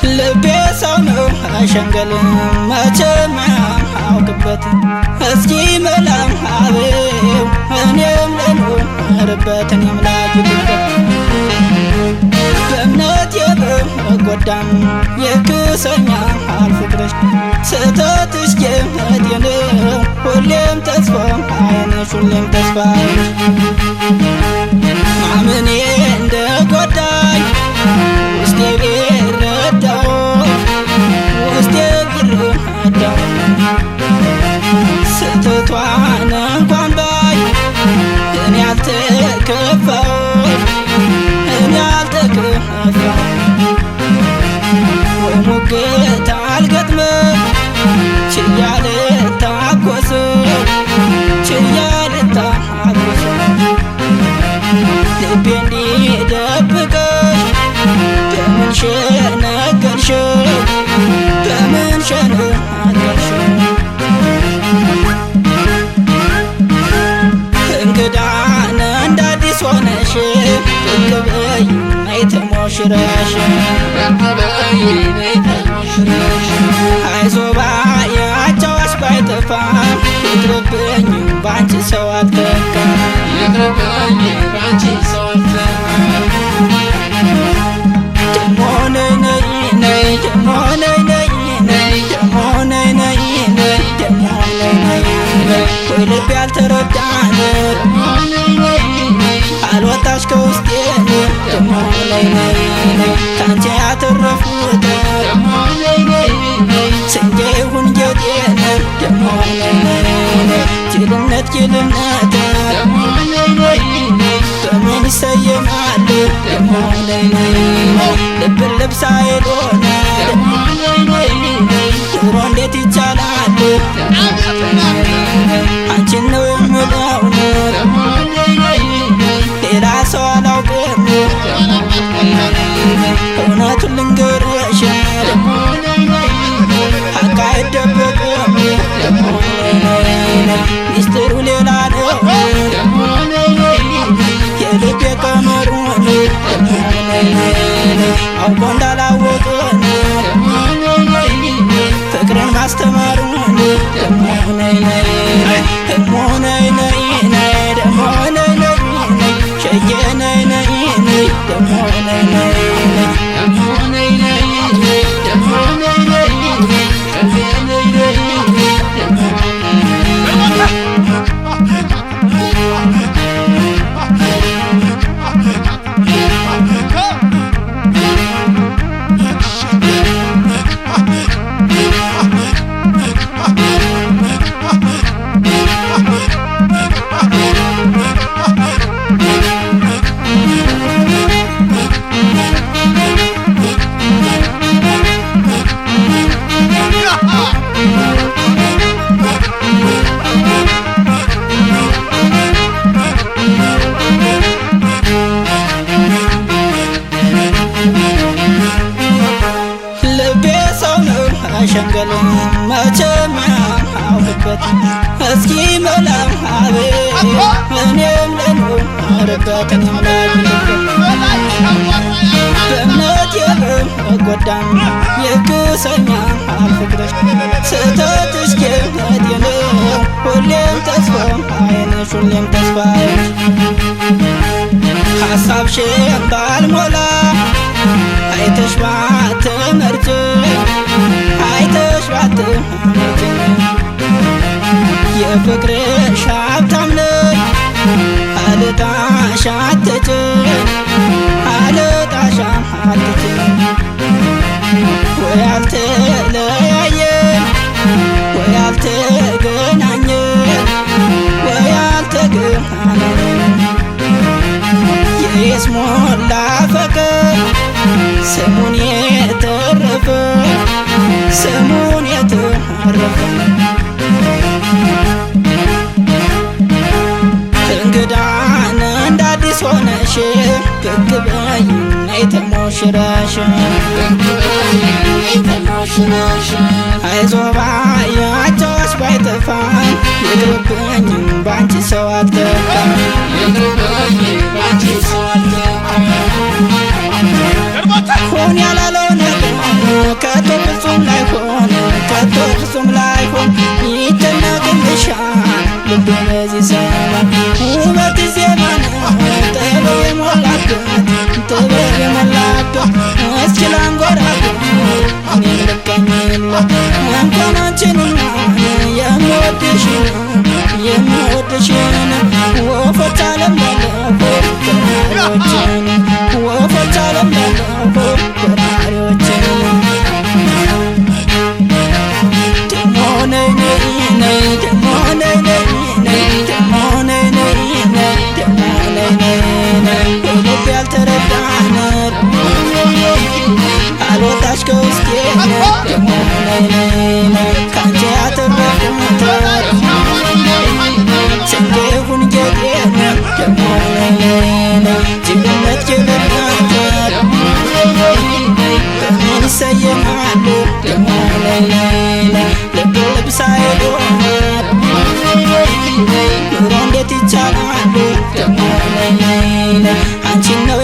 ልቤ ሰው ነው ሸንገል መቼም አውቅበት እስኪ መላም አቤው እኔም ልኖርበት እኔም ላጅበት በእምነት የምጎዳም የክሰኛል ፍቅርሽ ስህተትሽ ጀመቴ ነው ሁሌም ተስፋ አይነሽ ሁሌም ተስፋሽ ማመኔ እንደጎዳኝ ውስጤ ቢረዳው ውስጤ ቢረዳው ስህተቷን እንኳን ባይ እኔ አልተከፋው እኔ አልተከፋው ወይ ሙግት አልገጥምም ችያ ልታኮሰው ችያ ልታኮሰው ልቤ እንዲደብቅሽ በምን ሸነገርሽው በምን ሸነገርሽው እንግዳን እንደ አዲስ ሆነሽ ብቅ በይ ነይ ተሞሽረሽ አይዞህ ባይ አጫዋች ባይጠፋም ይቅርብኝ ባንቺ ሰው አልተካም ይቅርብኝ ባንቺ ሰው አልተካም ደሞ ነይ ነይ ነይ ደሞ ነይ ነይ ነይ ደሞ ነይ ነይ ነይ ደሞ ነይ ነይ ነይ ወይ ልቤ ያልተረዳን አልወጣሽ ከውስጤ ደሞ ነይ ነይ ነይ ካንቺ ያተረፉት ስንዴ ይሁን ጌጤ ደሞ ነይ ነይ ነይ ጅልነት ጅልነት በምን ይሰየማል ደሞ ነይ ነይ ልብን ልብስ አይሎን ኑሮ እንዴት ይቻላል አንቺን ነው የምለው ሌላ ሰው አላውቅም እውነቱን ልንገርሽ ሀቅ አይደበቅም ሚስጥሩ ሌላ ነው የልቤ ቀመሩን አውቆ እንዳላወቅን ፍቅርን ማስተማሩን ደሞ ነይ ነይ ደሞ ነይ ነይ ነይ ደሞ ነይ ነይ ነይ ሸዬ ነይ ነይ ነይ ደሞ ነይ ነይ ደሞ ነይ ነይ ደሞ ነይ ነይ ሸዬ ነይ ነይ ሸንገል መቼም አውቅበት እስኪ መላም አቤው እኔም ልኖርበት እኔም ላጅበት በእምነት የምጎዳም የክሰኛል ፍቅርሽ ስህተትሽ ጀመቴ ነው ሁሌም ተስፋ አይነሽ ሁሌም ተስፋሽ ሀሳብሽን ባልሞላ አይተሽ ባትመርጭኝ አይተሽ ባትመርጭኝ የፍቅርሽ ሀብታም ነኝ አልጣሽ አትጭኝ አልጣሽ አትጭኝ ወይ አልተለያየን ወይ አልተገናኘን ወይ አልተገናኘን የስሞላ ፍቅር ስሙን የተረፈ ስሙን የተረፈ እንግዳን እንደ አዲስ ሆነሽ ብቅ በይ ነይ ተሞሽረሽ አይዞህ ባያቸውሽ ባይጠፋም ይቅርብኝ ባንቺ ሰው አልተካም ሆን ያላለው ነገር ከቶ ፍጹም ላይሆን ከቶ ፍጹም ላይሆን ይጨነቅልሻል ልቤ በዚህ ሰማን ውበት ዜማ ነው ጥበብ የሞላበት ጥበብ የሞላበት እስኪ ላንጎራጉር እኔም ልቀኝለት እንኳን አንቺንና የምወድሽን ወፎች ዓለም ባለፉ በራሪዎችን ወፎች ዓለም ባለፉ በራሪዎችን ደሞ ነይ ነይ ደሞ ነይ ነይ ደሞ ነይ ነይ ደሞ ነይ ነይ ልብ ያልተረዳን አልወጣሽ ከውስጤ ደሞ ነይ ነይ ካንቺ ያተረፍኩት ስንቴ ይሁን ጌጤ ደሞ ነይ ነይ ጅልነት ጅልነት በምን ይሰየማሉ ደሞ ነይ ነይ ልብ ልብ ሳይሉ ኑሮ እንዴት ይቻላሉ ደሞ ነይ ነይ አንቺን ነው